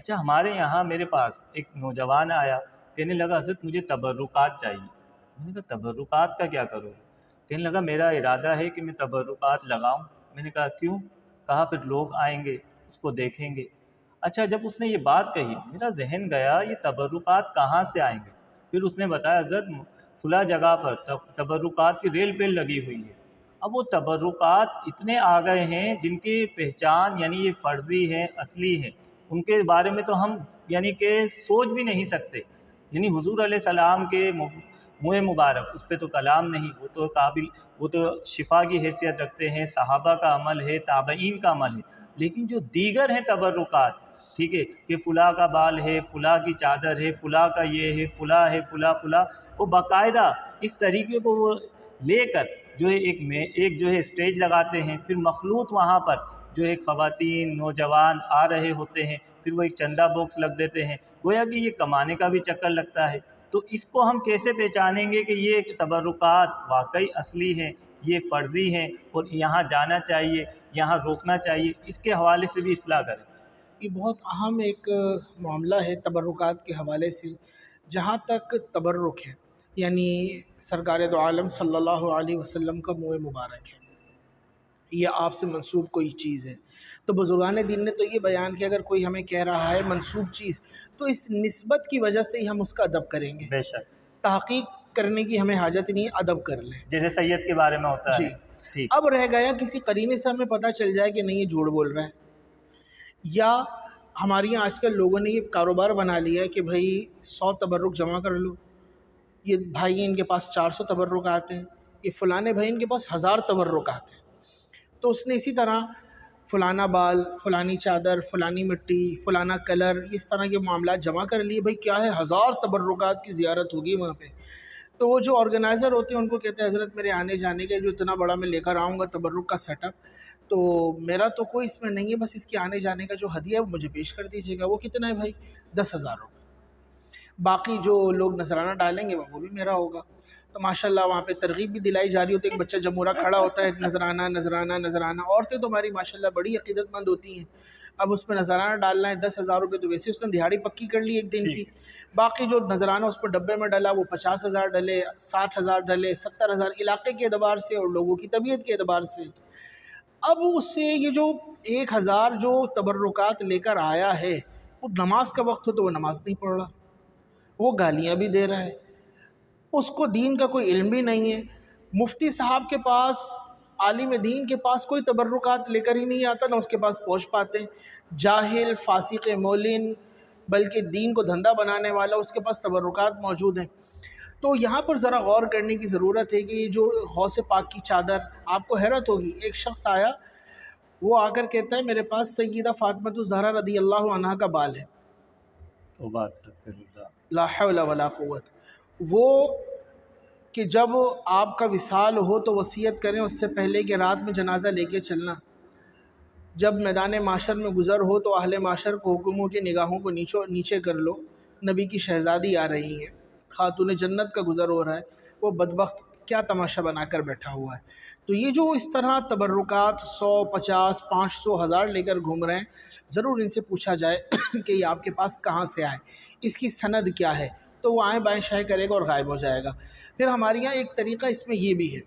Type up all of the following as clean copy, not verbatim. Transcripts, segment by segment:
اچھا ہمارے یہاں میرے پاس ایک نوجوان آیا، کہنے لگا حضرت مجھے تبرکات چاہیے۔ میں نے کہا تبرکات کا کیا کروں؟ کہنے لگا میرا ارادہ ہے کہ میں تبرکات لگاؤں۔ میں نے کہا کیوں؟ کہا پھر لوگ آئیں گے اس کو دیکھیں گے۔ اچھا جب اس نے یہ بات کہی میرا ذہن گیا یہ تبرکات کہاں سے آئیں گے؟ پھر اس نے بتایا حضرت فلاں جگہ پر تبرکات کی ریل پیل لگی ہوئی ہے۔ اب وہ تبرکات اتنے آ گئے ہیں جن کی پہچان یعنی یہ فرضی ہے، اصلی ہے، ان کے بارے میں تو ہم یعنی کہ سوچ بھی نہیں سکتے۔ یعنی حضور علیہ السلام کے منہ مبارک اس پہ تو کلام نہیں، وہ تو قابل، وہ تو شفا کی حیثیت رکھتے ہیں، صحابہ کا عمل ہے، تابعین کا عمل ہے۔ لیکن جو دیگر ہیں تبرکات، ٹھیک ہے کہ فلاں کا بال ہے، فلاں کی چادر ہے، فلاں کا یہ ہے، فلاں ہے، فلاں، وہ باقاعدہ اس طریقے کو وہ لے کر جو ہے ایک جو ہے اسٹیج لگاتے ہیں، پھر مخلوط وہاں پر جو ہے خواتین نوجوان آ رہے ہوتے ہیں، پھر وہ ایک چندہ باکس لگ دیتے ہیں، گویا کہ یہ کمانے کا بھی چکر لگتا ہے۔ تو اس کو ہم کیسے پہچانیں گے کہ یہ تبرکات واقعی اصلی ہیں، یہ فرضی ہیں اور یہاں جانا چاہیے، یہاں روکنا چاہیے؟ اس کے حوالے سے بھی اصلاح کریں۔ یہ بہت اہم ایک معاملہ ہے تبرکات کے حوالے سے۔ جہاں تک تبرک ہے یعنی سرکار دو عالم صلی اللہ علیہ وسلم کا منہ مبارک ہے، یہ آپ سے منسوب کوئی چیز ہے، تو بزرگان دین نے تو یہ بیان کیا اگر کوئی ہمیں کہہ رہا ہے منسوب چیز تو اس نسبت کی وجہ سے ہی ہم اس کا ادب کریں گے، بے شک، تحقیق کرنے کی ہمیں حاجت نہیں ہے، ادب کر لیں۔ جیسے سید کے بارے میں ہوتا جی، ہے۔ ٹھیک، اب رہ گیا کسی قرینے سے ہمیں پتہ چل جائے کہ نہیں یہ جھوٹ بول رہا ہے، یا ہمارے یہاں آج کل لوگوں نے یہ کاروبار بنا لیا ہے کہ بھائی 100 تبرک جمع کر لو، یہ بھائی ان کے پاس 400 تبرک آتے ہیں، یہ فلانے بھائی ان کے پاس 1000 تبرک آتے ہیں، تو اس نے اسی طرح فلانا بال، فلانی چادر، فلانی مٹی، فلانا کلر، اس طرح کے معاملات جمع کر لیے۔ بھائی کیا ہے 1000 تبرکات کی زیارت ہوگی وہاں پہ، تو وہ جو آرگنائزر ہوتے ہیں ان کو کہتے ہیں حضرت میرے آنے جانے کے جو اتنا بڑا میں لے کر آؤں گا تبرک کا سیٹ اپ، تو میرا تو کوئی اس میں نہیں ہے، بس اس کے آنے جانے کا جو ہدیہ ہے وہ مجھے پیش کر دیجیے گا۔ وہ کتنا ہے بھائی؟ 10,000 روپے۔ باقی جو لوگ نذرانہ ڈالیں گے وہ بھی میرا ہوگا۔ تو ماشاءاللہ وہاں پہ ترغیب بھی دلائی جا رہی ہوتی ہے، ایک بچہ جمہورہ کھڑا ہوتا ہے، نذرانہ نذرانہ نذرانہ۔ عورتیں تو ہماری ماشاءاللہ بڑی عقیدت مند ہوتی ہیں، اب اس میں نذرانہ ڈالنا ہے 10,000 روپے، تو ویسے اس نے دہاڑی پکی کر لی ایک دن کی۔ باقی جو نذرانہ اس پر ڈبے میں ڈلا وہ 50,000 ڈلے، 60,000 ڈلے، 70,000، علاقے کے اعتبار سے اور لوگوں کی طبیعت کے اعتبار سے۔ اب اس سے یہ جو 1,000 جو تبرکات لے کر آیا ہے، وہ نماز کا وقت ہو تو وہ نماز نہیں پڑھ رہا، وہ گالیاں بھی دے رہا ہے، اس کو دین کا کوئی علم بھی نہیں ہے۔ مفتی صاحب کے پاس، عالم دین کے پاس کوئی تبرکات لے کر ہی نہیں آتا، نہ اس کے پاس پہنچ پاتے ہیں۔ جاہل، فاسق مولن، بلکہ دین کو دھندا بنانے والا، اس کے پاس تبرکات موجود ہیں۔ تو یہاں پر ذرا غور کرنے کی ضرورت ہے کہ یہ جو غوث پاک کی چادر، آپ کو حیرت ہوگی، ایک شخص آیا، وہ آ کر کہتا ہے میرے پاس سیدہ فاطمہ الزہرا رضی اللہ عنہا کا بال ہے، لا حول ولا قوت۔ وہ کہ جب آپ کا وصال ہو تو وصیت کریں اس سے پہلے کہ رات میں جنازہ لے کے چلنا، جب میدان معاشر میں گزر ہو تو اہل معاشر کو حکم ہو کہ نگاہوں کو نیچے کر لو، نبی کی شہزادی آ رہی ہے، خاتون جنت کا گزر ہو رہا ہے، وہ بدبخت کیا تماشا بنا کر بیٹھا ہوا ہے۔ تو یہ جو اس طرح تبرکات 100، 50، 500، 1000 لے کر گھوم رہے ہیں، ضرور ان سے پوچھا جائے کہ یہ آپ کے پاس کہاں سے آئے، اس کی سند کیا ہے، تو وہ آئیں بائیں شائیں کرے گا اور غائب ہو جائے گا۔ پھر ہمارے یہاں ایک طریقہ اس میں یہ بھی ہے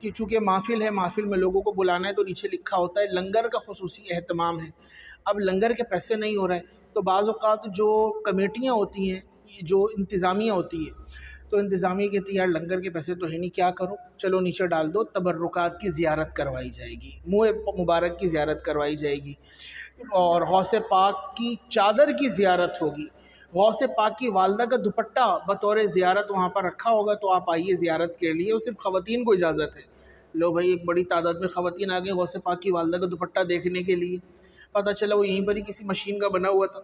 کہ چونکہ محفل ہے، محفل میں لوگوں کو بلانا ہے، تو نیچے لکھا ہوتا ہے لنگر کا خصوصی اہتمام ہے۔ اب لنگر کے پیسے نہیں ہو رہے تو بعض اوقات جو کمیٹیاں ہوتی ہیں، جو انتظامیہ ہوتی ہے، تو انتظامیہ کہتی ہے یار لنگر کے پیسے تو ہے نہیں، کیا کرو، چلو نیچے ڈال دو، تبرکات کی زیارت کروائی جائے گی، منہ مبارک کی زیارت کروائی جائے گی، اور غوث پاک کی چادر کی زیارت ہوگی، غوث پاک کی والدہ کا دوپٹہ بطور زیارت وہاں پر رکھا ہوگا، تو آپ آئیے زیارت کے لیے، اور صرف خواتین کو اجازت ہے۔ لو بھائی ایک بڑی تعداد میں خواتین آ گئی غوث پاک کی والدہ کا دوپٹہ دیکھنے کے لیے، پتہ چلا وہ یہیں پر ہی کسی مشین کا بنا ہوا تھا۔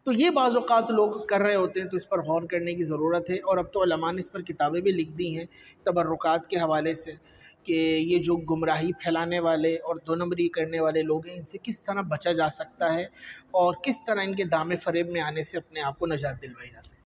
تو یہ بعض اوقات لوگ کر رہے ہوتے ہیں، تو اس پر غور کرنے کی ضرورت ہے، اور اب تو علماء نے اس پر کتابیں بھی لکھ دی ہیں تبرکات کے حوالے سے، کہ یہ جو گمراہی پھیلانے والے اور دو نمبری کرنے والے لوگ ہیں، ان سے کس طرح بچا جا سکتا ہے، اور کس طرح ان کے دام فریب میں آنے سے اپنے آپ کو نجات دلوائی جا سکتی ہے۔